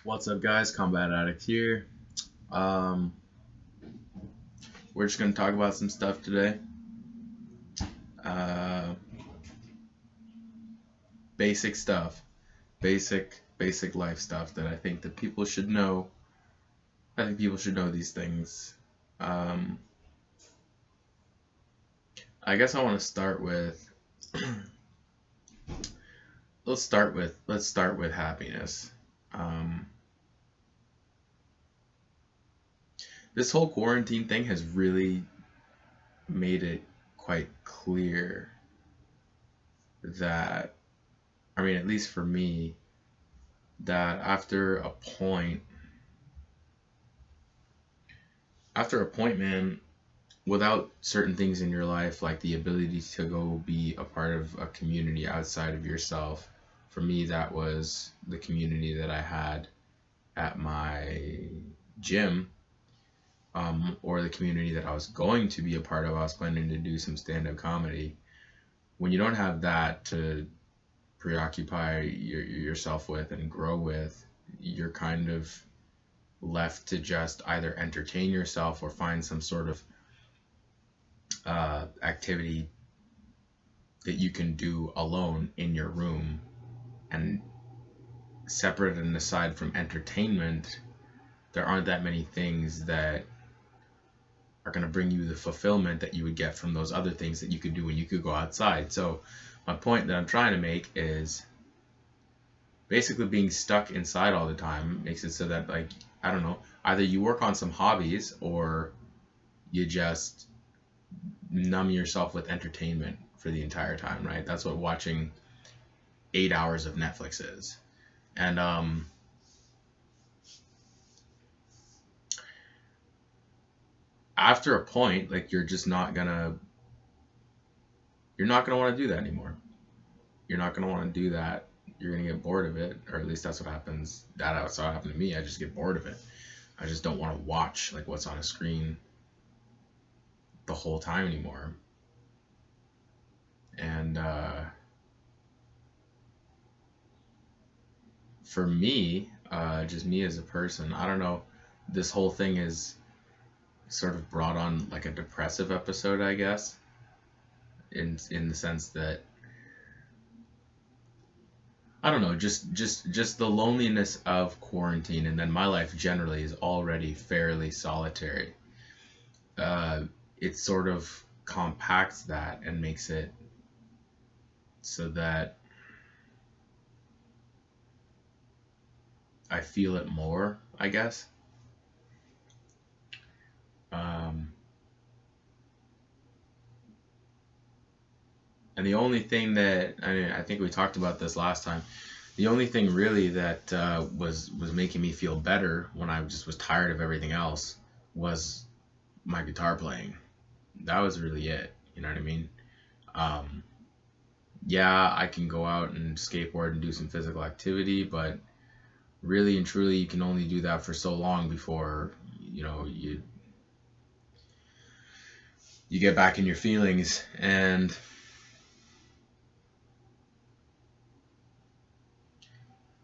What's up, guys? Combat Addict here. Um, we're just gonna talk about some stuff today. Uh, basic stuff, basic life stuff that I think that people should know. I think people should know these things. Um, I guess I want to start with. let's start with happiness. Um, this whole quarantine thing has really made it quite clear that, I mean, at least for me, that after a point, man, without certain things in your life, like the ability to go be a part of a community outside of yourself, for me, that was the community that I had at my gym, or the community that I was going to be a part of. I was planning to do some stand-up comedy. When you don't have that to preoccupy yourself with and grow with, you're kind of left to just either entertain yourself or find some sort of activity that you can do alone in your room. And separate and aside from entertainment, there aren't that many things that are going to bring you the fulfillment that you would get from those other things that you could do when you could go outside. So my point that I'm trying to make is basically being stuck inside all the time makes it so that, like, I don't know, either you work on some hobbies or you just numb yourself with entertainment for the entire time, right? That's what watching 8 hours of Netflix is. And after a point, like, you're not gonna want to do that anymore. You're not gonna want to do that. You're gonna get bored of it, or at least that's what happens. That's what happened to me. I just get bored of it. I just don't want to watch like what's on a screen the whole time anymore. And for me, just me as a person, I don't know. This whole thing is sort of brought on like a depressive episode, I guess, in the sense that, I don't know, just the loneliness of quarantine, and then my life generally is already fairly solitary. Uh, it sort of compacts that and makes it so that I feel it more, I guess. Um, and the only thing that, I mean, I think we talked about this last time. The only thing really that was making me feel better when I just was tired of everything else was my guitar playing. That was really it. You know what I mean? Um, yeah, I can go out and skateboard and do some physical activity, but really and truly, you can only do that for so long before you get back in your feelings. And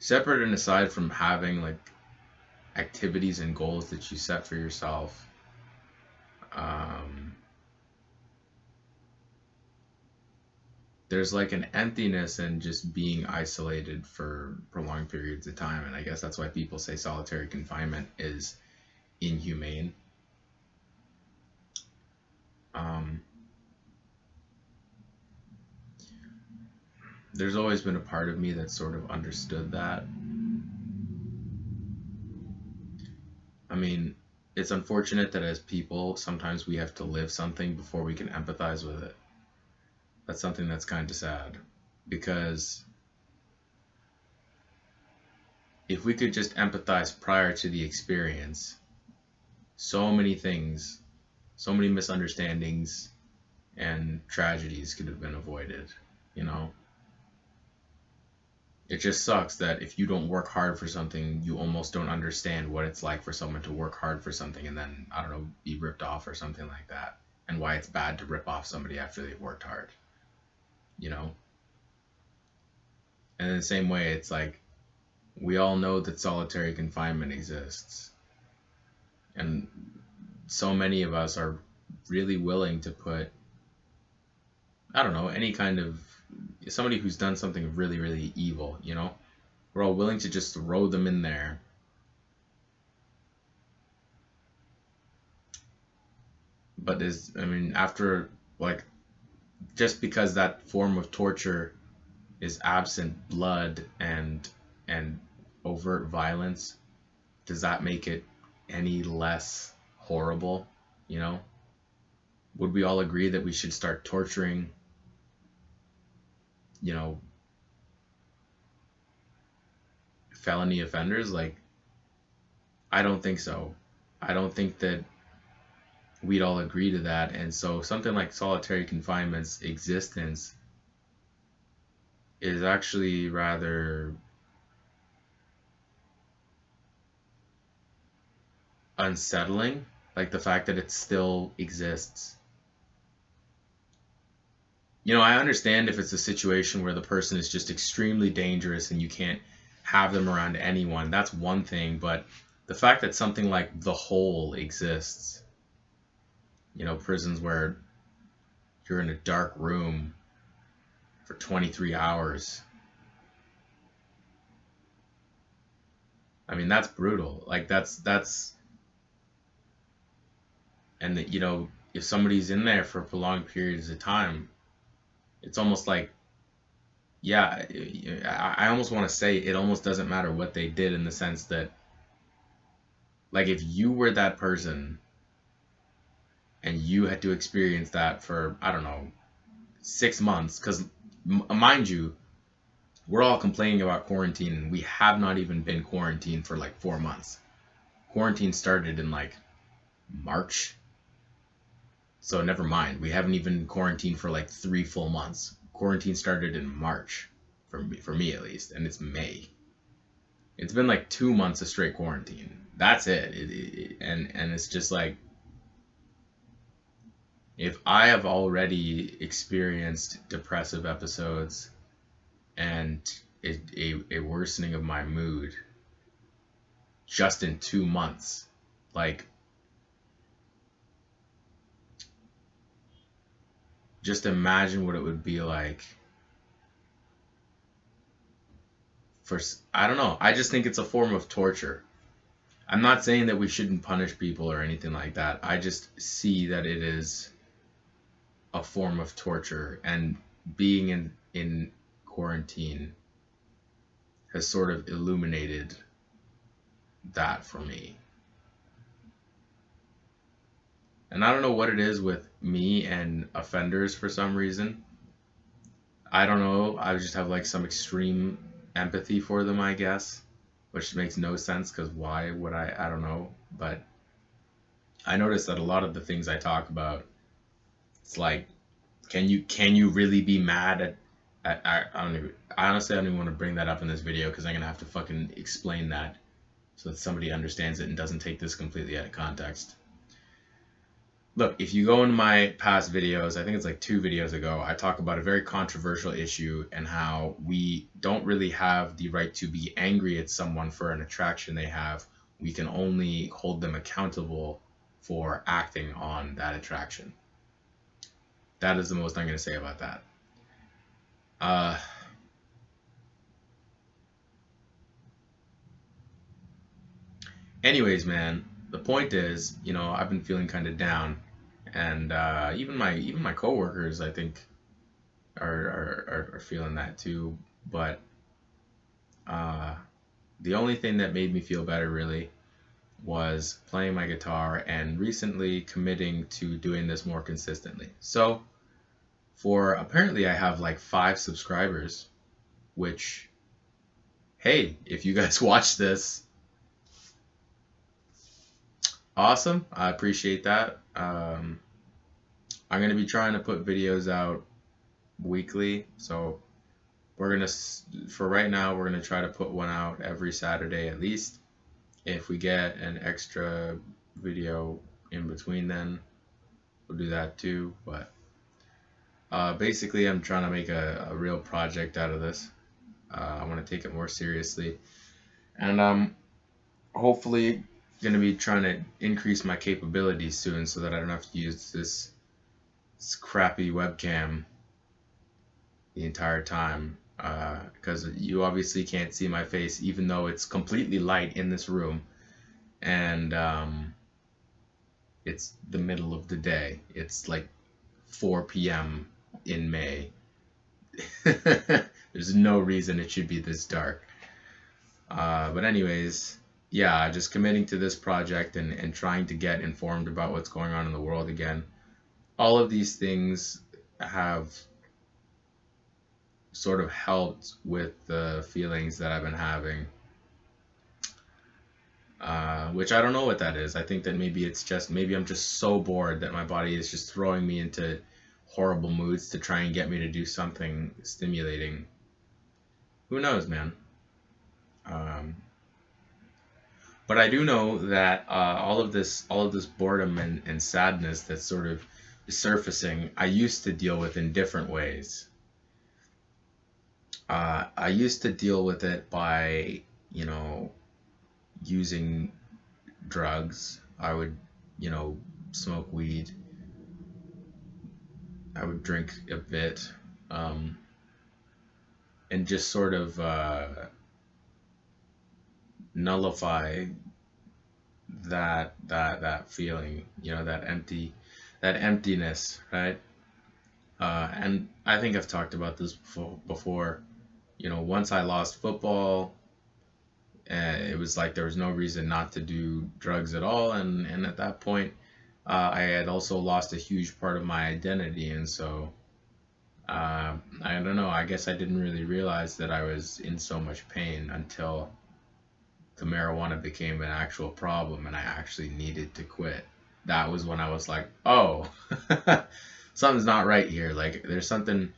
separate and aside from having like activities and goals that you set for yourself, um, there's like an emptiness in just being isolated for prolonged periods of time. And I guess that's why people say solitary confinement is inhumane. Um, there's always been a part of me that sort of understood that. I mean, it's unfortunate that as people, sometimes we have to live something before we can empathize with it. That's something that's kind of sad. Because if we could just empathize prior to the experience, so many things, so many misunderstandings and tragedies could have been avoided, you know? It just sucks that if you don't work hard for something, you almost don't understand what it's like for someone to work hard for something and then, I don't know, be ripped off or something like that. And why it's bad to rip off somebody after they've worked hard, you know? And in the same way, it's like we all know that solitary confinement exists. And so many of us are really willing to put, I don't know, any kind of somebody who's done something really, really evil, you know? We're all willing to just throw them in there. But after, like, just because that form of torture is absent blood and overt violence, does that make it any less horrible? You know? Would we all agree that we should start torturing, you know, felony offenders? Like, I don't think so. I don't think that we'd all agree to that. And so something like solitary confinement's existence is actually rather unsettling. Like the fact that it still exists. You know, I understand if it's a situation where the person is just extremely dangerous and you can't have them around anyone. That's one thing. But the fact that something like the hole exists, you know, prisons where you're in a dark room for 23 hours. I mean, that's brutal. Like that's and that, you know, if somebody's in there for prolonged periods of time, it's almost like, yeah, I almost want to say it almost doesn't matter what they did, in the sense that, like, if you were that person and you had to experience that for, I don't know, 6 months, because mind you, we're all complaining about quarantine and we have not even been quarantined for like 4 months. Quarantine started in like March. So never mind. We haven't even quarantined for like 3 full months. Quarantine started in March, for me at least, and it's May. It's been like 2 months of straight quarantine. That's it. And it's just like, if I have already experienced depressive episodes and a worsening of my mood just in 2 months, like, just imagine what it would be like for, I don't know, I just think it's a form of torture. I'm not saying that we shouldn't punish people or anything like that. I just see that it is a form of torture, and being in quarantine has sort of illuminated that for me. And I don't know what it is with me and offenders for some reason. I don't know. I just have like some extreme empathy for them, I guess, which makes no sense, because why would I? I don't know. But I noticed that a lot of the things I talk about, it's like, can you really be mad at I don't even, I honestly don't even want to bring that up in this video, because I'm gonna have to fucking explain that so that somebody understands it and doesn't take this completely out of context. Look, if you go into my past videos, I think it's like 2 videos ago, I talk about a very controversial issue and how we don't really have the right to be angry at someone for an attraction they have. We can only hold them accountable for acting on that attraction. That is the most I'm going to say about that. Anyways, man, the point is, you know, I've been feeling kind of down, and even my coworkers, I think, are feeling that too. But the only thing that made me feel better really was playing my guitar and recently committing to doing this more consistently. So for, apparently I have like 5 subscribers, which, hey, if you guys watch this, awesome. I appreciate that. I'm going to be trying to put videos out weekly. So we're going to, for right now, we're going to try to put one out every Saturday at least. If we get an extra video in between, then we'll do that too. But basically, I'm trying to make a real project out of this. I want to take it more seriously. And I'm hopefully going to be trying to increase my capabilities soon so that I don't have to use this crappy webcam the entire time. Because you obviously can't see my face, even though it's completely light in this room. And it's the middle of the day. It's like 4 p.m. in May. There's no reason it should be this dark. But anyways, yeah, just committing to this project and trying to get informed about what's going on in the world again. All of these things have sort of helped with the feelings that I've been having, which I don't know what that is. I think that maybe I'm just so bored that my body is just throwing me into horrible moods to try and get me to do something stimulating. Who knows, man? Um, but I do know that all of this boredom and sadness that's sort of surfacing, I used to deal with in different ways. I used to deal with it by, you know, using drugs. I would, you know, smoke weed. I would drink a bit, um, and just sort of nullify that feeling, you know, that emptiness, right? And I think I've talked about this before. You know, once I lost football, it was like there was no reason not to do drugs at all, and at that point, I had also lost a huge part of my identity, and so I don't know. I guess I didn't really realize that I was in so much pain until the marijuana became an actual problem, and I actually needed to quit. That was when I was like, oh, something's not right here. Like there's something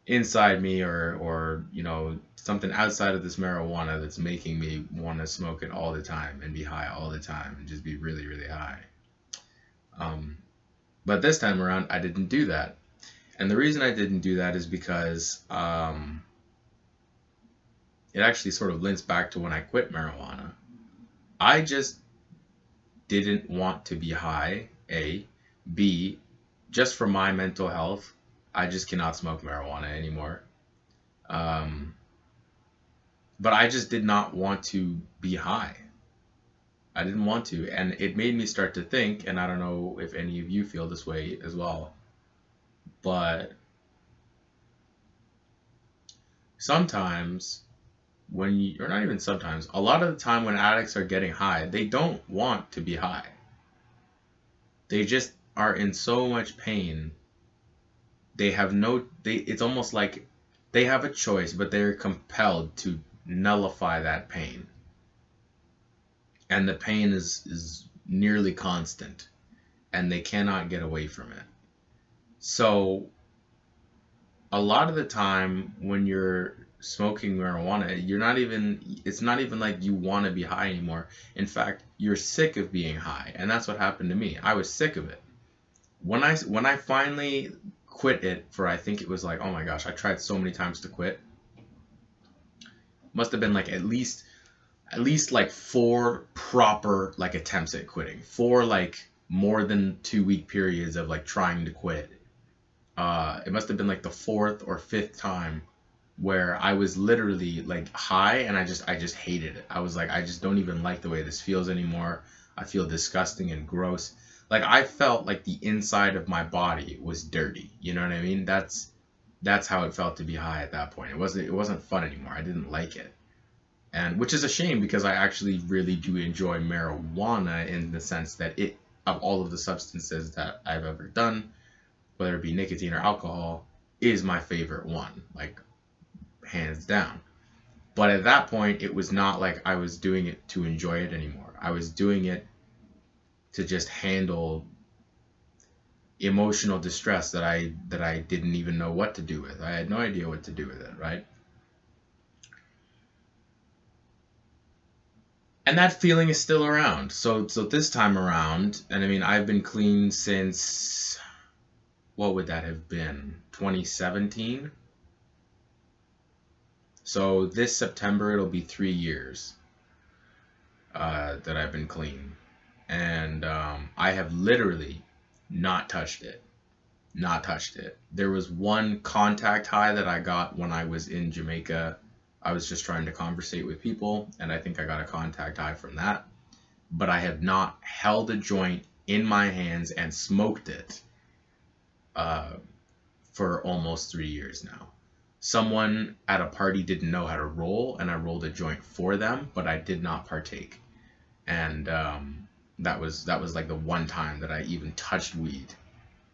inside me, or you know, something outside of this marijuana that's making me want to smoke it all the time and be high all the time and just be really really high. um, but this time around I didn't do that, and the reason I didn't do that is because it actually sort of links back to when I quit marijuana. I just didn't want to be high. B, just for my mental health, I just cannot smoke marijuana anymore. um, but I just did not want to be high. I didn't want to. And it made me start to think, and I don't know if any of you feel this way as well, but sometimes or not even sometimes, a lot of the time when addicts are getting high, they don't want to be high. They just are in so much pain. It's almost like they have a choice, but they're compelled to nullify that pain. And the pain is nearly constant, and they cannot get away from it. So a lot of the time when you're smoking marijuana, it's not even like you want to be high anymore. In fact, you're sick of being high. And that's what happened to me. I was sick of it. When I finally quit it for, I think it was like, oh my gosh, I tried so many times to quit. Must have been like at least like four proper like attempts at quitting. Four like more than 2 week periods of like trying to quit. It must have been like the fourth or fifth time where I was literally like high, and I just hated it. I was like, I just don't even like the way this feels anymore. I feel disgusting and gross. Like I felt like the inside of my body was dirty. You know what I mean? That's how it felt to be high at that point. It wasn't fun anymore. I didn't like it. And which is a shame because I actually really do enjoy marijuana in the sense that of all of the substances that I've ever done, whether it be nicotine or alcohol, is my favorite one, like hands down. But at that point, it was not like I was doing it to enjoy it anymore. I was doing it to just handle emotional distress that I didn't even know what to do with. I had no idea what to do with it, right? And that feeling is still around. So this time around, and I mean, I've been clean since, what would that have been? 2017. So this September it'll be 3 years. that I've been clean, and I have literally not touched it. Not touched it. There was one contact high that I got when I was in Jamaica. I was just trying to conversate with people, and I think I got a contact high from that. But I have not held a joint in my hands and smoked it uh, for almost 3 years now. Someone at a party didn't know how to roll, and I rolled a joint for them, but I did not partake. And that was like the one time that I even touched weed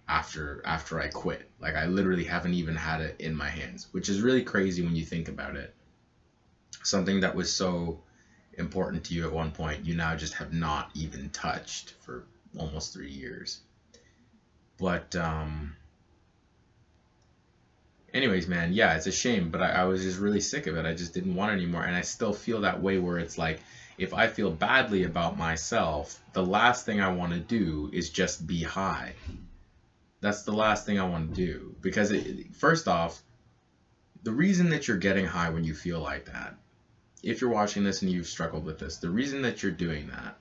after I quit. Like I literally haven't even had it in my hands, which is really crazy when you think about it. Something that was so important to you at one point, you now just have not even touched for almost 3 years. But anyways, man, yeah, it's a shame, but I was just really sick of it. I just didn't want it anymore, and I still feel that way where it's like if I feel badly about myself, the last thing I want to do is just be high. That's the last thing I want to do because first off, the reason that you're getting high when you feel like that, if you're watching this and you've struggled with this, the reason that you're doing that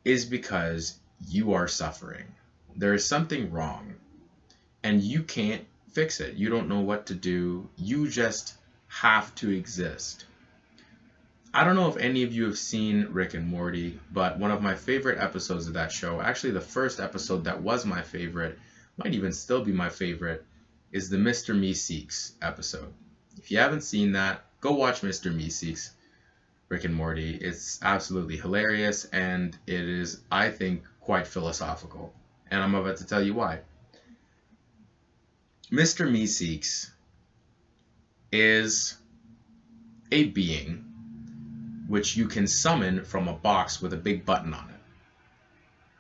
is because you are suffering. There is something wrong and you can't fix it. You don't know what to do. You just have to exist. I don't know if any of you have seen Rick and Morty, but one of my favorite episodes of that show, actually the first episode that was my favorite, might even still be my favorite, is the Mr.Meeseeks episode. If you haven't seen that, go watch Mr.Meeseeks, Rick and Morty. It's absolutely hilarious, and it is, I think, quite philosophical. And I'm about to tell you why. Mr. Meeseeks is a being which you can summon from a box with a big button on it.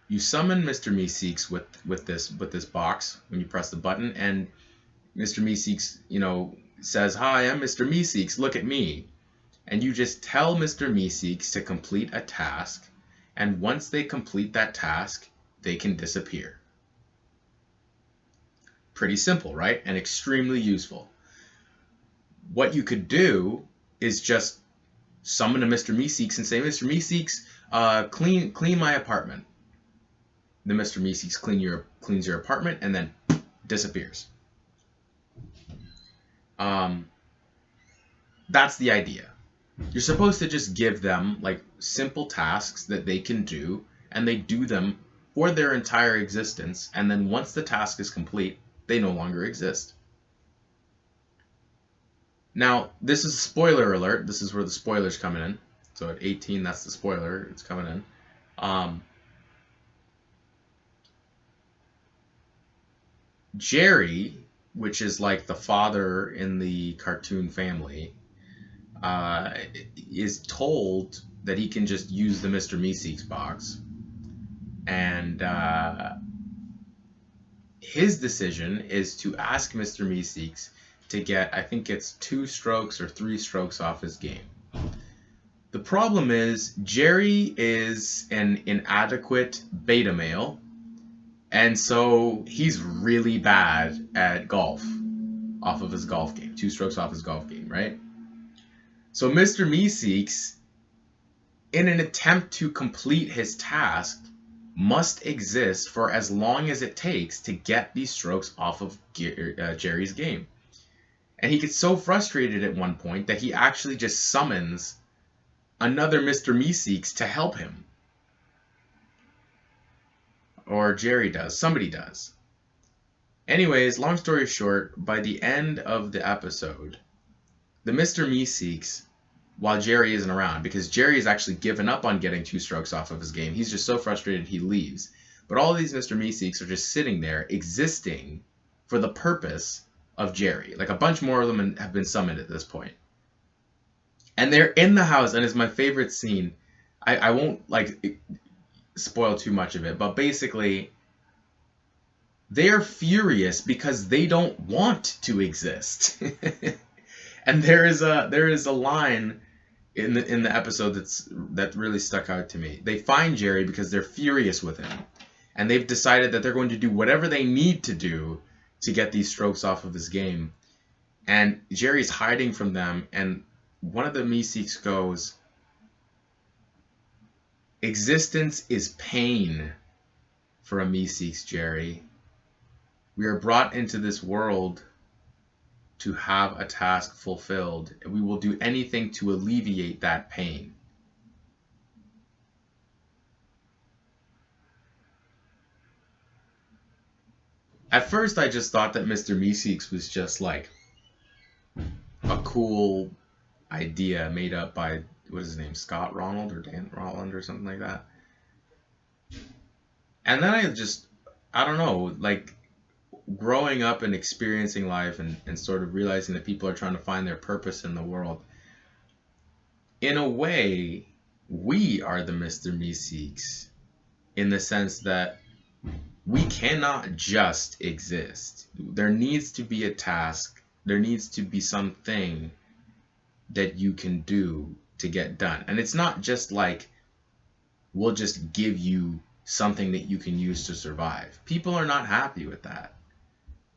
You summon Mr. Meeseeks with this box when you press the button, and Mr. Meeseeks, says, "Hi, I'm Mr. Meeseeks, look at me." And you just tell Mr. Meeseeks to complete a task, and once they complete that task, they can disappear. Pretty simple, right? And extremely useful. What you could do is just summon a Mr. Meeseeks and say, "Mr. Meeseeks, clean my apartment." The Mr. Meeseeks cleans your apartment and then disappears. That's the idea. You're supposed to just give them like simple tasks that they can do, and they do them for their entire existence, and then once the task is complete, they no longer exist. Now, this is a spoiler alert. This is where the spoiler's coming in. So at 18, that's the spoiler. It's coming in. Jerry, which is like the father in the cartoon family, is told that he can just use the Mr. Meeseeks box. And his decision is to ask Mr. Meeseeks to get, I think it's 2 strokes or 3 strokes off his game. The problem is Jerry is an inadequate beta male, and so he's really bad at golf off of his golf game, 2 strokes off his golf game, right? So Mr. Meeseeks, in an attempt to complete his task, must exist for as long as it takes to get these strokes off of Jerry's game. And he gets so frustrated at one point that he actually just summons another Mr. Meeseeks to help him. Or Jerry does. Somebody does. Anyways, long story short, by the end of the episode, the Mr. Meeseeks, while Jerry isn't around, because Jerry has actually given up on getting 2 strokes off of his game. He's just so frustrated he leaves. But all of these Mr. Meeseeks are just sitting there existing for the purpose of Jerry. Like a bunch more of them have been summoned at this point. And they're in the house, and it's my favorite scene. I won't spoil too much of it, but basically they're furious because they don't want to exist. And there is a line in the episode that really stuck out to me. They find Jerry because they're furious with him, and they've decided that they're going to do whatever they need to do to get these strokes off of his game. And Jerry's hiding from them, and one of the Meeseeks goes, Existence is pain for a meeseeks, Jerry. We are brought into this world to have a task fulfilled, and we will do anything to alleviate that pain. At first, I just thought that Mr. Meeseeks was just like a cool idea made up by, what is his name, Scott Ronald or Dan Rolland or something like that. And then I don't know, like growing up and experiencing life and sort of realizing that people are trying to find their purpose in the world. In a way, we are the Mr. Meeseeks in the sense that we cannot just exist. There needs to be a task. There needs to be something that you can do to get done. And it's not just like we'll just give you something that you can use to survive. People are not happy with that.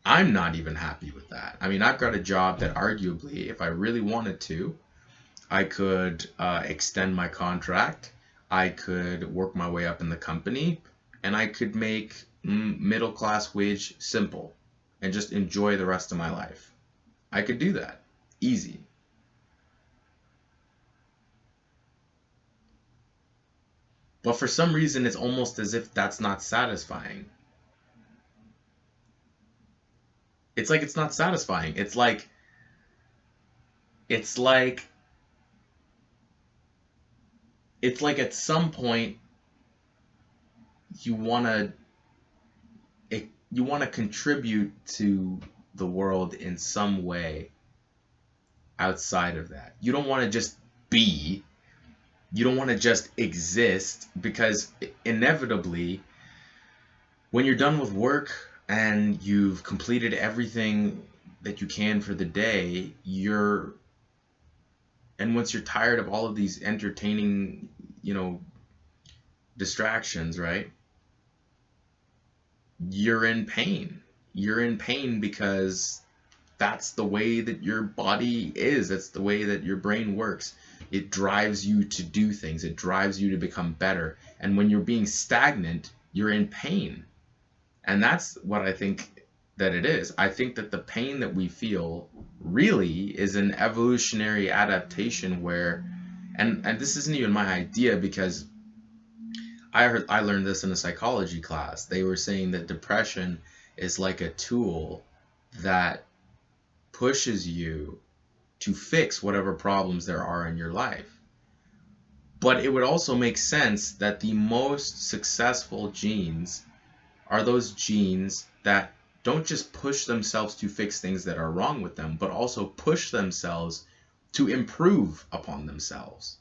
I'm not even happy with that. I mean, I've got a job that arguably, if I really wanted to, I could extend my contract. I could work my way up in the company, and I could make middle class wage simple and just enjoy the rest of my life. I could do that. Easy. But for some reason, it's almost as if that's not satisfying. It's like it's not satisfying. It's like at some point you want to contribute to the world in some way outside of that. You don't want to just be. You don't want to just exist, because inevitably when you're done with work and you've completed everything that you can for the day, and once you're tired of all of these entertaining, distractions, right? You're in pain. You're in pain because that's the way that your body is. That's the way that your brain works. It drives you to do things. It drives you to become better. And when you're being stagnant, you're in pain. And that's what I think that it is. I think that the pain that we feel really is an evolutionary adaptation where, and this isn't even my idea, because I learned this in a psychology class. They were saying that depression is like a tool that pushes you to fix whatever problems there are in your life. But it would also make sense that the most successful genes are those genes that don't just push themselves to fix things that are wrong with them, but also push themselves to improve upon themselves.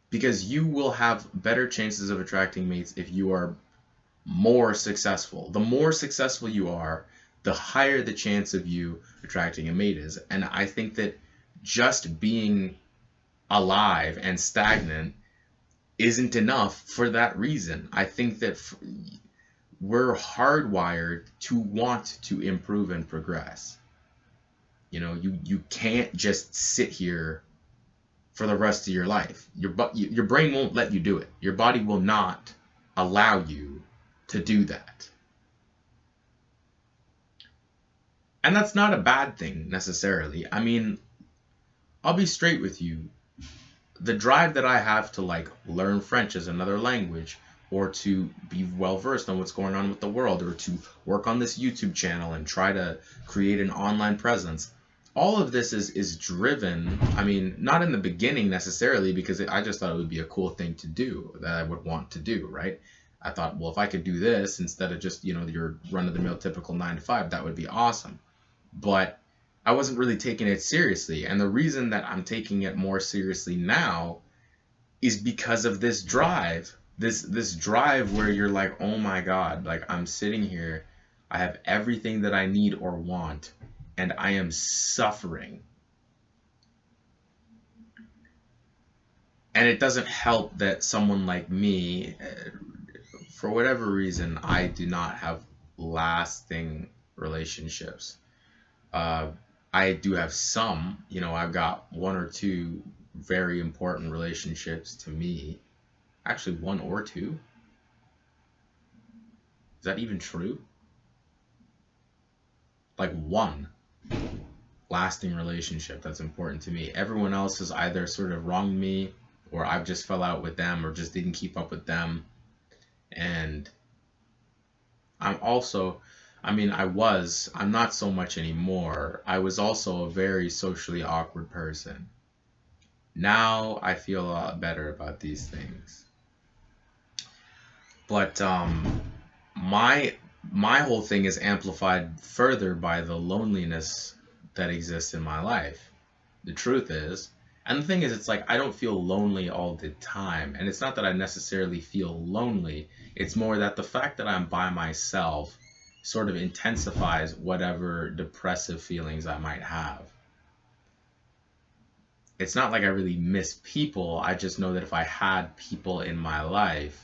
Because you will have better chances of attracting mates if you are more successful. The more successful you are, the higher the chance of you attracting a mate is. And I think that just being alive and stagnant isn't enough for that reason. I think that we're hardwired to want to improve and progress. You can't just sit here for the rest of your life. Your brain won't let you do it. Your body will not allow you to do that. And that's not a bad thing necessarily. I mean, I'll be straight with you. The drive that I have to learn French as another language, or to be well versed on what's going on with the world, or to work on this YouTube channel and try to create an online presence, all of this is driven, I mean, not in the beginning necessarily, because I just thought it would be a cool thing to do that I would want to do, right? I thought, well, if I could do this instead of just, your run-of-the-mill typical 9 to 5, that would be awesome. But I wasn't really taking it seriously. And the reason that I'm taking it more seriously now is because of this drive. This drive where you're like, oh my God, I'm sitting here, I have everything that I need or want, and I am suffering. And it doesn't help that someone like me, for whatever reason, I do not have lasting relationships. I do have some, I've got one or two very important relationships to me. Actually, one or two. Is that even true? Like one lasting relationship that's important to me. Everyone else has either sort of wronged me, or I've just fell out with them, or just didn't keep up with them. And I'm also, I'm not so much anymore. I was also a very socially awkward person. Now I feel a lot better about these things. But my my whole thing is amplified further by the loneliness that exists in my life. The truth is, and the thing is, it's like I don't feel lonely all the time. And it's not that I necessarily feel lonely, it's more that the fact that I'm by myself sort of intensifies whatever depressive feelings I might have. It's not like I really miss people. I just know that if I had people in my life,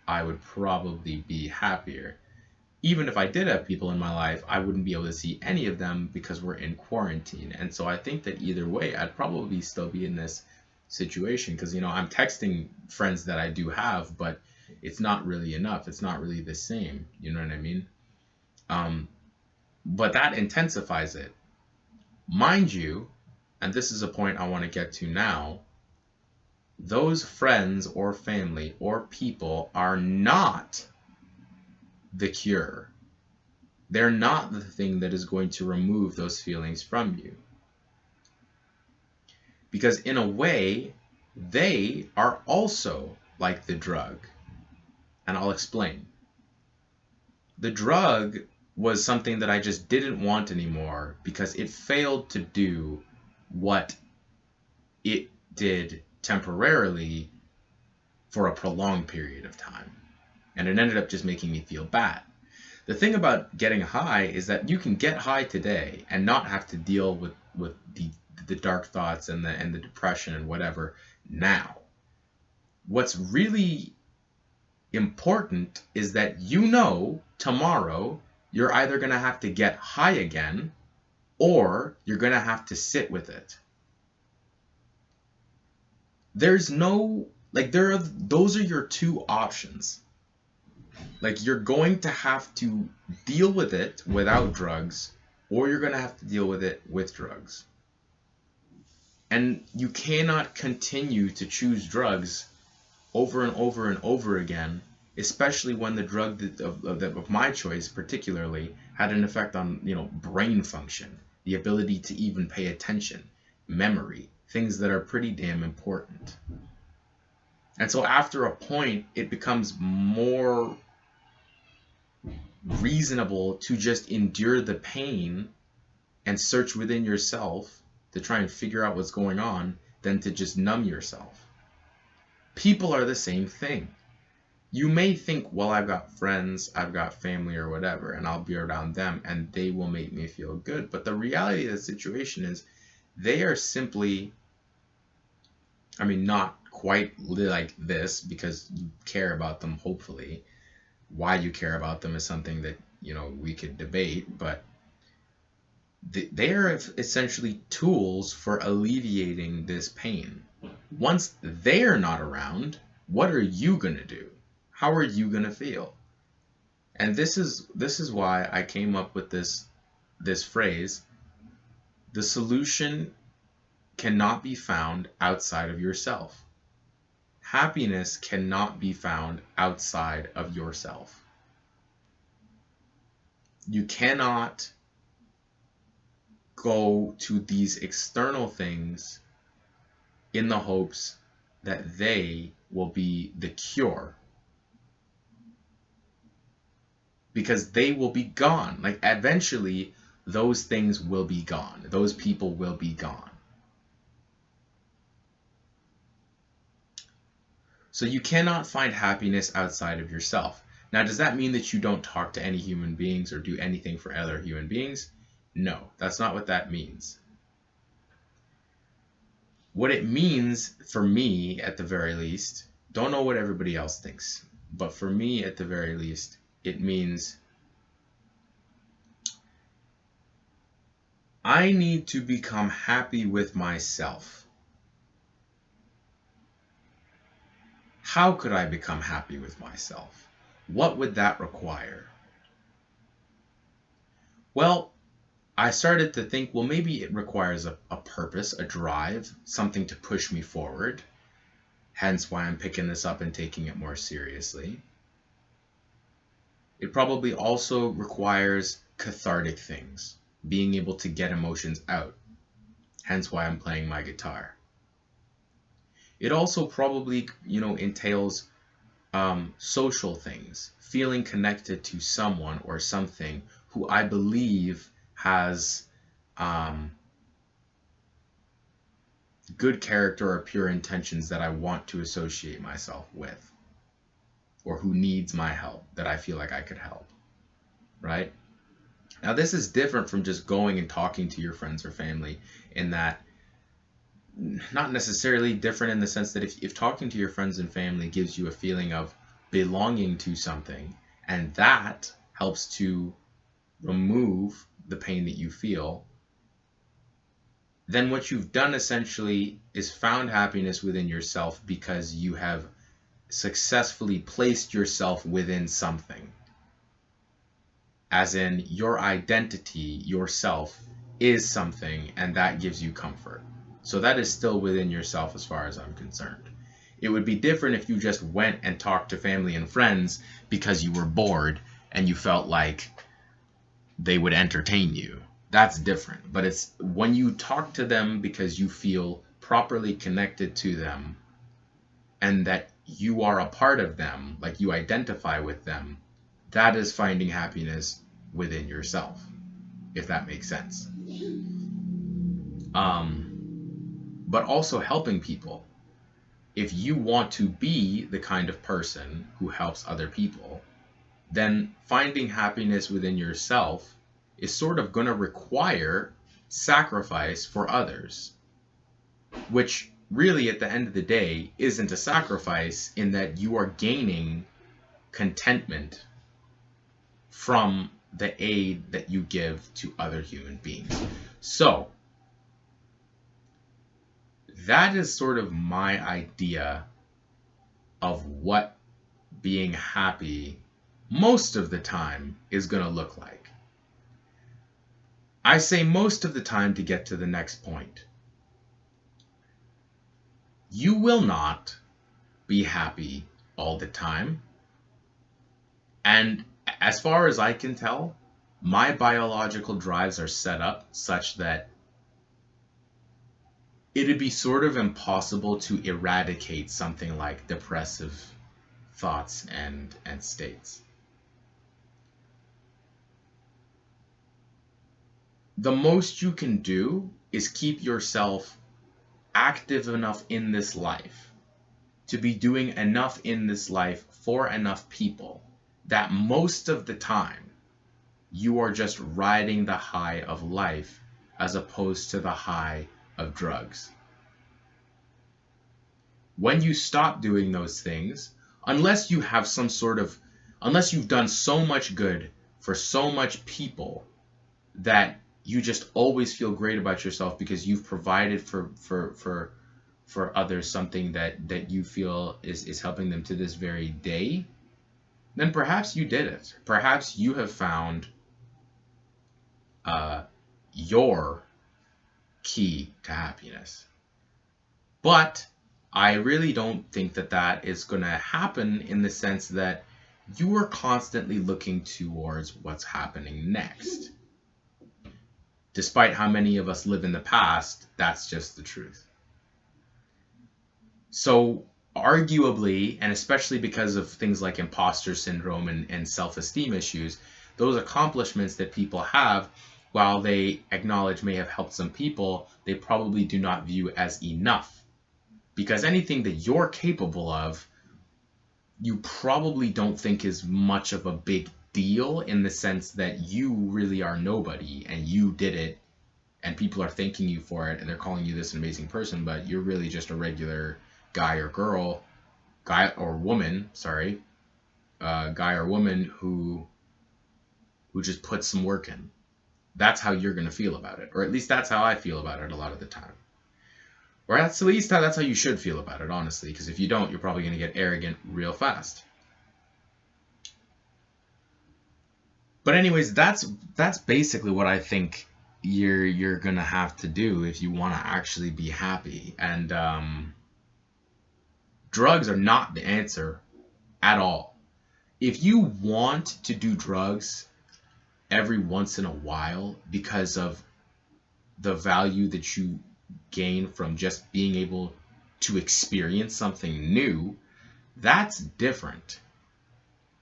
I would probably be happier. Even if I did have people in my life, I wouldn't be able to see any of them because we're in quarantine. And so I think that either way, I'd probably still be in this situation because, I'm texting friends that I do have, but it's not really enough. It's not really the same. You know what I mean? But that intensifies it. Mind you, and this is a point I want to get to now, those friends or family or people are not the cure. They're not the thing that is going to remove those feelings from you. Because in a way, they are also like the drug. And I'll explain. The drug was something that I just didn't want anymore because it failed to do what it did temporarily for a prolonged period of time. And it ended up just making me feel bad. The thing about getting high is that you can get high today and not have to deal with the dark thoughts and the depression and whatever now. What's really important is that tomorrow you're either going to have to get high again or you're going to have to sit with it. There's no, those are your two options. Like, you're going to have to deal with it without drugs, or you're going to have to deal with it with drugs. And you cannot continue to choose drugs over and over and over again, especially when the drug of my choice particularly had an effect on, brain function, the ability to even pay attention, memory, things that are pretty damn important. And so after a point, it becomes more reasonable to just endure the pain and search within yourself to try and figure out what's going on than to just numb yourself. People are the same thing. You may think, well, I've got friends, I've got family or whatever, and I'll be around them and they will make me feel good. But the reality of the situation is they are simply, not quite like this because you care about them, hopefully. Why you care about them is something that, we could debate, but they are essentially tools for alleviating this pain. Once they're not around, what are you going to do? How are you going to feel? And this is why I came up with this phrase: the solution cannot be found outside of yourself. Happiness cannot be found outside of yourself. You cannot go to these external things in the hopes that they will be the cure, because they will be gone. Like, eventually those things will be gone. Those people will be gone. So you cannot find happiness outside of yourself. Now, does that mean that you don't talk to any human beings or do anything for other human beings? No, that's not what that means. What it means, for me at the very least, don't know what everybody else thinks, but for me at the very least, it means I need to become happy with myself. How could I become happy with myself? What would that require? Well, I started to think, well, maybe it requires a purpose, a drive, something to push me forward. Hence why I'm picking this up and taking it more seriously. It probably also requires cathartic things, being able to get emotions out. Hence why I'm playing my guitar. It also probably, entails social things, feeling connected to someone or something who I believe has um, good character or pure intentions that I want to associate myself with, or who needs my help that I feel like I could help, right? Now, this is different from just going and talking to your friends or family, in that, not necessarily different in the sense that if talking to your friends and family gives you a feeling of belonging to something, and that helps to remove the pain that you feel, then what you've done essentially is found happiness within yourself because you have successfully placed yourself within something. As in, your identity, yourself, is something, and that gives you comfort. So that is still within yourself as far as I'm concerned. It would be different if you just went and talked to family and friends because you were bored and you felt like they would entertain you. That's different. But it's when you talk to them because you feel properly connected to them and that you are a part of them, like you identify with them, that is finding happiness within yourself, if that makes sense. But also helping people. If you want to be the kind of person who helps other people, then finding happiness within yourself is sort of going to require sacrifice for others, which really at the end of the day isn't a sacrifice, in that you are gaining contentment from the aid that you give to other human beings. So that is sort of my idea of what being happy most of the time is going to look like. I say most of the time to get to the next point. You will not be happy all the time. And as far as I can tell, my biological drives are set up such that it'd be sort of impossible to eradicate something like depressive thoughts and states. The most you can do is keep yourself active enough in this life to be doing enough in this life for enough people that most of the time you are just riding the high of life as opposed to the high of drugs. When you stop doing those things, unless you have unless you've done so much good for so much people that you just always feel great about yourself because you've provided for others something that you feel is helping them to this very day, then perhaps you did it. Perhaps you have found your key to happiness. But I really don't think that is going to happen, in the sense that you are constantly looking towards what's happening next. Despite how many of us live in the past, that's just the truth. So arguably, and especially because of things like imposter syndrome and self-esteem issues, those accomplishments that people have, while they acknowledge may have helped some people, they probably do not view as enough. Because anything that you're capable of, you probably don't think is much of a big deal, in the sense that you really are nobody and you did it and people are thanking you for it and they're calling you this amazing person, but you're really just a regular guy or woman who just puts some work in. That's how you're going to feel about it, or at least that's how I feel about it a lot of the time. Or at least that's how you should feel about it, honestly, because if you don't, you're probably going to get arrogant real fast. But anyways, that's basically what I think you're gonna have to do if you want to actually be happy. And drugs are not the answer at all. If you want to do drugs every once in a while because of the value that you gain from just being able to experience something new, that's different.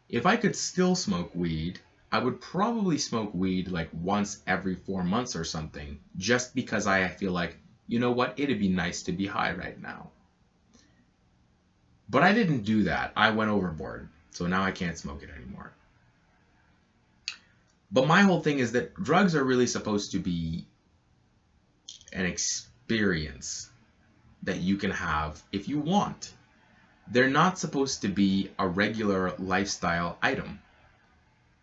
If I could still smoke weed, I would probably smoke weed like once every 4 months or something, just because I feel like, you know what, it'd be nice to be high right now. But I didn't do that. I went overboard. So now I can't smoke it anymore. But my whole thing is that drugs are really supposed to be an experience that you can have if you want. They're not supposed to be a regular lifestyle item.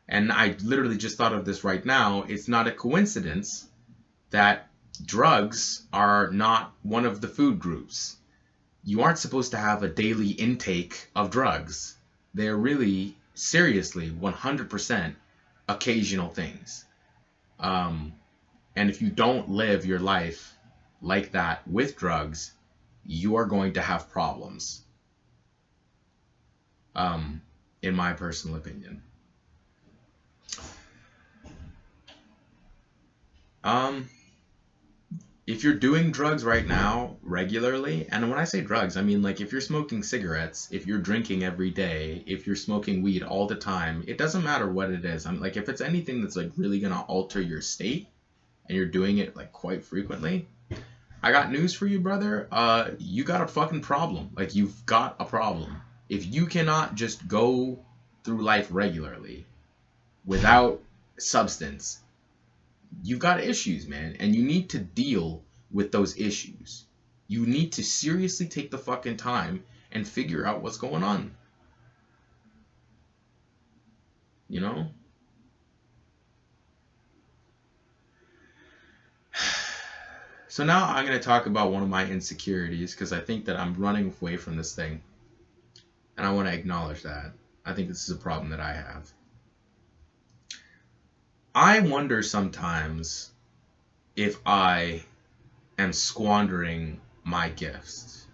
And I literally just thought of this right now. It's not a coincidence that drugs are not one of the food groups. You aren't supposed to have a daily intake of drugs. They're really, seriously, 100% occasional things. And if you don't live your life like that with drugs, you are going to have problems, in my personal opinion. If you're doing drugs right now regularly, and when I say drugs, I mean like if you're smoking cigarettes, if you're drinking every day, if you're smoking weed all the time, it doesn't matter what it is. I'm like, if it's anything that's like really gonna alter your state and you're doing it like quite frequently, I got news for you, brother. You got a fucking problem. Like, you've got a problem. If you cannot just go through life regularly without substance, you've got issues, man, and you need to deal with those issues. You need to seriously take the fucking time and figure out what's going on. You know? So now I'm going to talk about one of my insecurities because I think that I'm running away from this thing. And I want to acknowledge that. I think this is a problem that I have. I wonder sometimes if I am squandering my gifts.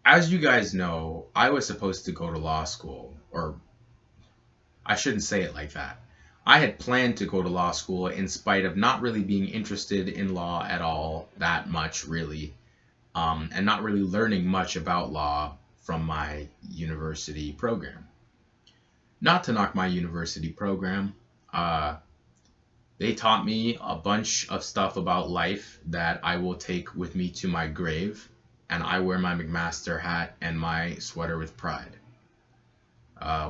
As you guys know, I was supposed to go to law school, or I shouldn't say it like that. I had planned to go to law school in spite of not really being interested in law at all, that much really, and not really learning much about law from my university program. Not to knock my university program. They taught me a bunch of stuff about life that I will take with me to my grave, and I wear my McMaster hat and my sweater with pride.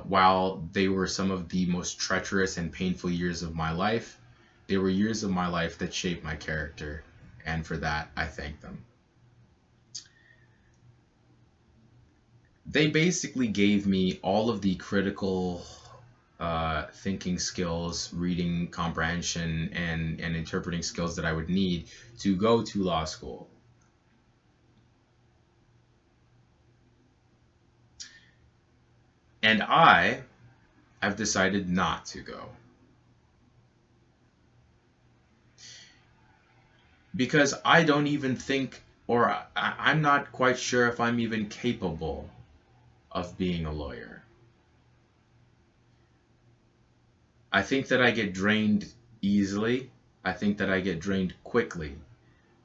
While they were some of the most treacherous and painful years of my life, they were years of my life that shaped my character, and for that, I thank them. They basically gave me all of the critical thinking skills, reading comprehension, and interpreting skills that I would need to go to law school. And I have decided not to go. Because I don't even think, or I'm not quite sure if I'm even capable of being a lawyer. I think that I get drained easily. I think that I get drained quickly.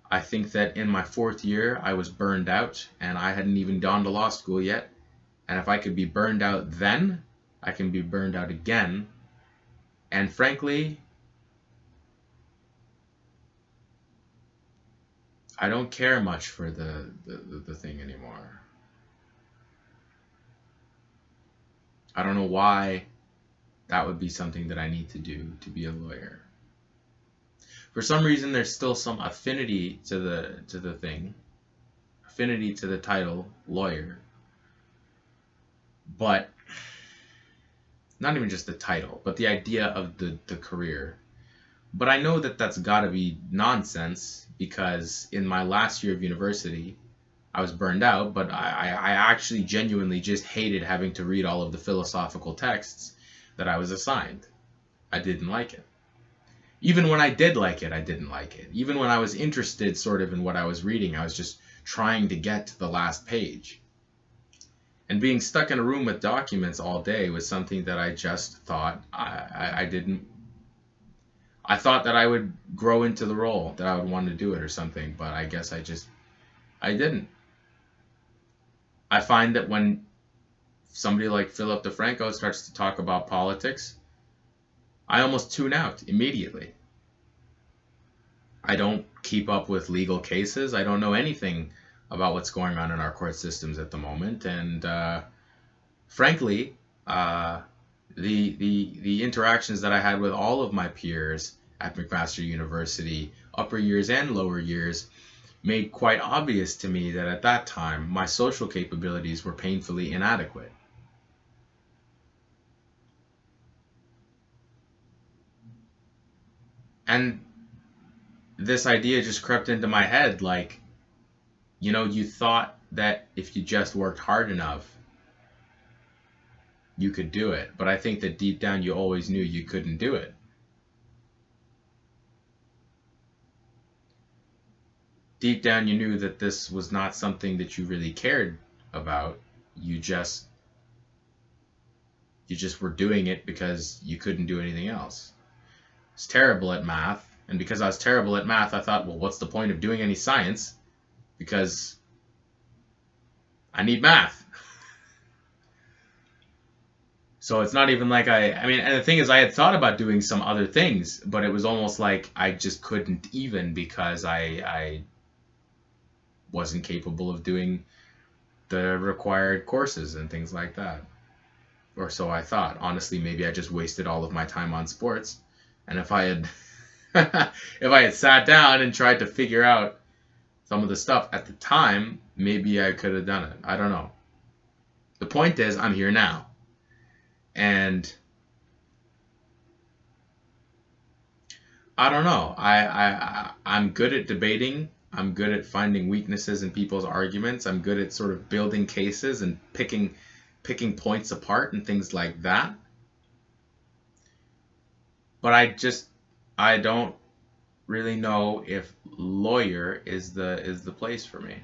I think that in my 4th year, I was burned out and I hadn't even gone to law school yet. And if I could be burned out then, I can be burned out again. And frankly, I don't care much for the thing anymore. I don't know why that would be something that I need to do to be a lawyer. For some reason, there's still some affinity to the thing, affinity to the title lawyer, but not even just the title, but the idea of the career. But I know that that's got to be nonsense because in my last year of university, I was burned out, but I actually genuinely just hated having to read all of the philosophical texts that I was assigned. I didn't like it. Even when I did like it, I didn't like it. Even when I was interested sort of in what I was reading, I was just trying to get to the last page. And being stuck in a room with documents all day was something that I just thought I didn't. I thought that I would grow into the role, that I would want to do it or something, but I guess I didn't. I find that when somebody like Philip DeFranco starts to talk about politics, I almost tune out immediately. I don't keep up with legal cases. I don't know anything about what's going on in our court systems at the moment. And frankly, the interactions that I had with all of my peers at McMaster University, upper years and lower years, made quite obvious to me that at that time my social capabilities were painfully inadequate. And this idea just crept into my head, like, you thought that if you just worked hard enough, you could do it. But I think that deep down you always knew you couldn't do it. Deep down you knew that this was not something that you really cared about. You just were doing it because you couldn't do anything else. I was terrible at math, and because I was terrible at math, I thought, well, what's the point of doing any science? Because I need math. So it's not even like and the thing is, I had thought about doing some other things, but it was almost like I just couldn't even, because I wasn't capable of doing the required courses and things like that. Or so I thought. Honestly, maybe I just wasted all of my time on sports. And if I had if I had sat down and tried to figure out some of the stuff at the time, maybe I could have done it. I don't know. The point is, I'm here now. And I don't know. I'm good at debating. I'm good at finding weaknesses in people's arguments. I'm good at sort of building cases and picking points apart and things like that. But I don't really know if lawyer is the place for me.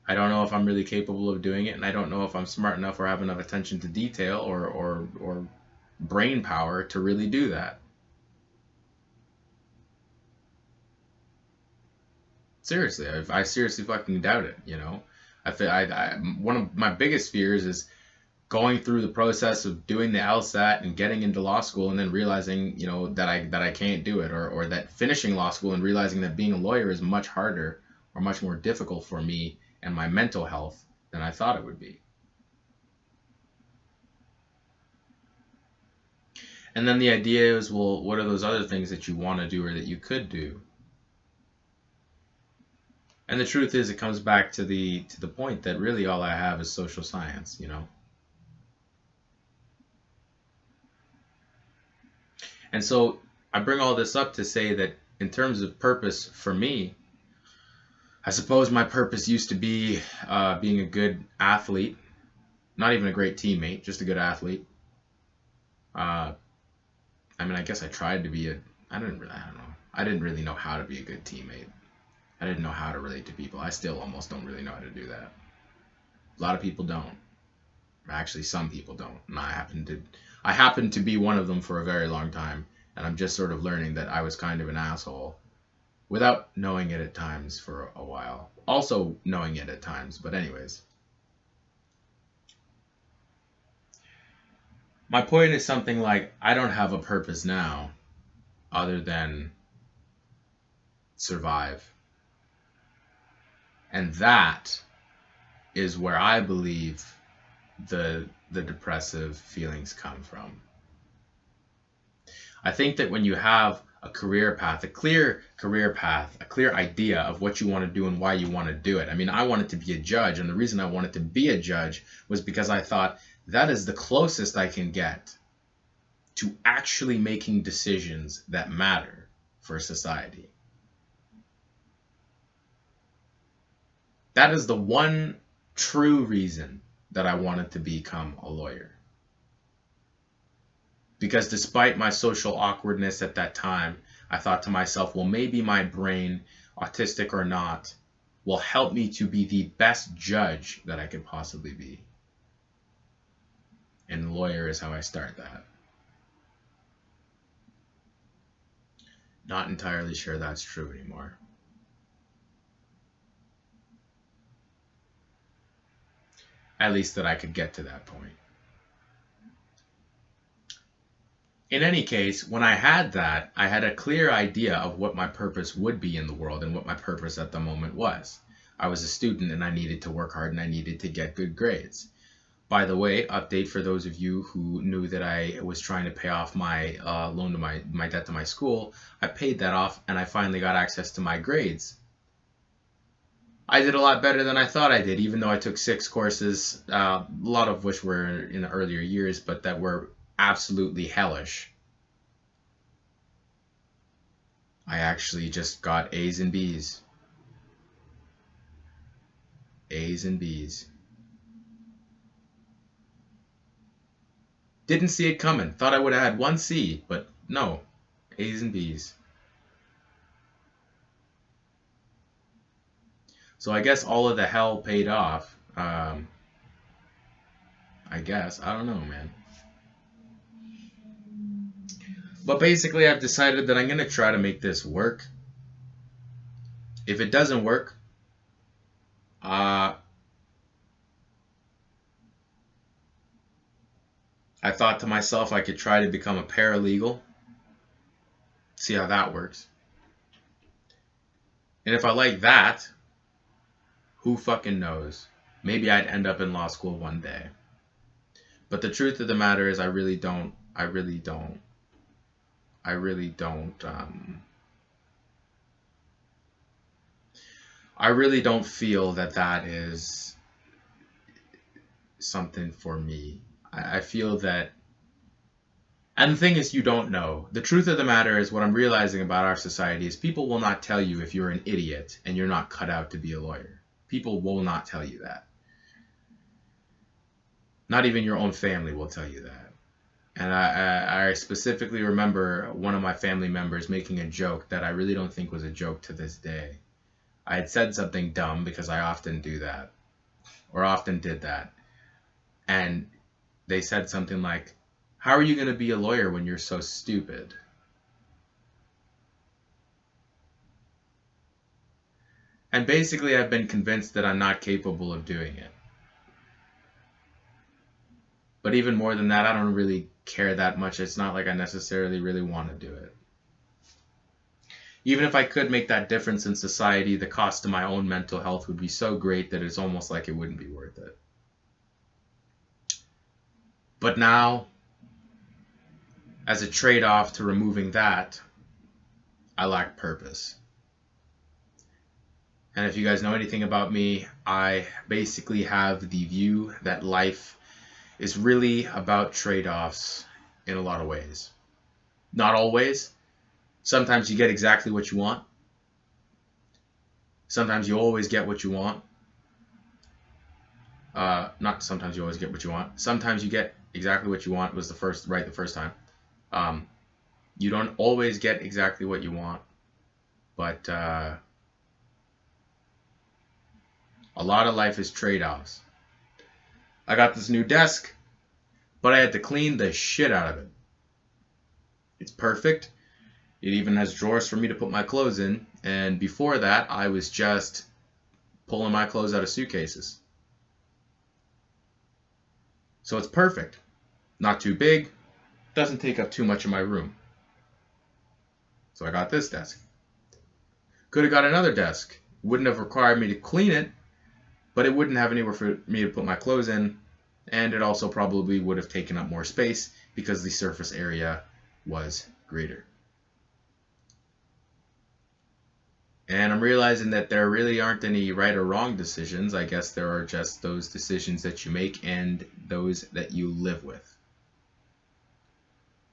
I don't know if I'm really capable of doing it, and I don't know if I'm smart enough or have enough attention to detail or brain power to really do that. Seriously, I seriously fucking doubt it. I feel one of my biggest fears is going through the process of doing the LSAT and getting into law school and then realizing, that I can't do it, or that finishing law school and realizing that being a lawyer is much harder or much more difficult for me and my mental health than I thought it would be. And then the idea is, well, what are those other things that you want to do or that you could do? And the truth is, it comes back to the point that really all I have is social science, And so I bring all this up to say that in terms of purpose for me, I suppose my purpose used to be being a good athlete, not even a great teammate, just a good athlete. I guess I tried to be I don't know. I didn't really know how to be a good teammate. I didn't know how to relate to people. I still almost don't really know how to do that. A lot of people don't. Actually, some people don't. And I happened to be one of them for a very long time. And I'm just sort of learning that I was kind of an asshole without knowing it at times for a while. Also knowing it at times. But anyways. My point is something like, I don't have a purpose now other than survive. And that is where I believe the depressive feelings come from. I think that when you have a career path, a clear career path, a clear idea of what you want to do and why you want to do it. I wanted to be a judge, and the reason I wanted to be a judge was because I thought that is the closest I can get to actually making decisions that matter for society. That is the one true reason that I wanted to become a lawyer. Because despite my social awkwardness at that time, I thought to myself, well, maybe my brain, autistic or not, will help me to be the best judge that I could possibly be. And lawyer is how I start that. Not entirely sure that's true anymore. At least that I could get to that point. In any case, when I had that, I had a clear idea of what my purpose would be in the world and what my purpose at the moment was. I was a student and I needed to work hard and I needed to get good grades. By the way, update for those of you who knew that I was trying to pay off my loan to my debt to my school. I paid that off and I finally got access to my grades. I did a lot better than I thought I did, even though I took 6 courses, a lot of which were in the earlier years, but that were absolutely hellish. I actually just got A's and B's. A's and B's. Didn't see it coming. Thought I would have had 1 C, but no. A's and B's. So I guess all of the hell paid off. I guess. I don't know, man. But basically, I've decided that I'm going to try to make this work. If it doesn't work, I thought to myself I could try to become a paralegal. See how that works. And if I like that, who fucking knows? Maybe I'd end up in law school one day. But the truth of the matter is I really don't feel that that is something for me. I feel that, and the thing is, you don't know. The truth of the matter is, what I'm realizing about our society is people will not tell you if you're an idiot and you're not cut out to be a lawyer. People will not tell you that. Not even your own family will tell you that. And I specifically remember one of my family members making a joke that I really don't think was a joke to this day. I had said something dumb because I often do that, or often did that. And they said something like, how are you going to be a lawyer when you're so stupid? And basically, I've been convinced that I'm not capable of doing it. But even more than that, I don't really care that much. It's not like I necessarily really want to do it. Even if I could make that difference in society, the cost to my own mental health would be so great that it's almost like it wouldn't be worth it. But now, as a trade-off to removing that, I lack purpose. And if you guys know anything about me, I basically have the view that life is really about trade-offs in a lot of ways. Not always. Sometimes you get exactly what you want. Sometimes you always get what you want. Not sometimes you always get what you want. Sometimes you get exactly what you want was the first time. You don't always get exactly what you want, but a lot of life is trade-offs. I got this new desk, but I had to clean the shit out of it. It's perfect. It even has drawers for me to put my clothes in, and before that, I was just pulling my clothes out of suitcases. So it's perfect. Not too big, doesn't take up too much of my room. So I got this desk. Could have got another desk. Wouldn't have required me to clean it, but it wouldn't have anywhere for me to put my clothes in, and it also probably would have taken up more space because the surface area was greater. And I'm realizing that there really aren't any right or wrong decisions. I guess there are just those decisions that you make and those that you live with.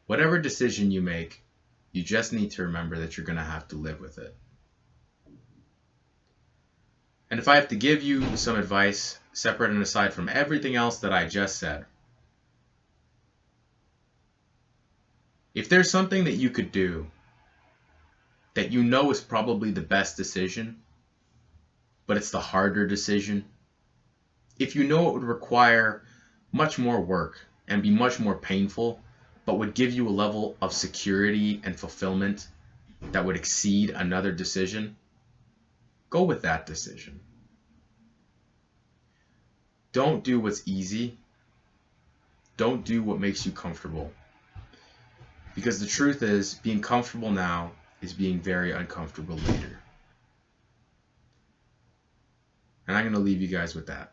Whatever decision you make, You just need to remember that you're going to have to live with it. And if I have to give you some advice, separate and aside from everything else that I just said, if there's something that you could do that you know is probably the best decision, but it's the harder decision, if you know it would require much more work and be much more painful, but would give you a level of security and fulfillment that would exceed another decision, go with that decision. Don't do what's easy. Don't do what makes you comfortable. Because the truth is, being comfortable now is being very uncomfortable later. And I'm going to leave you guys with that.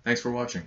Thanks for watching.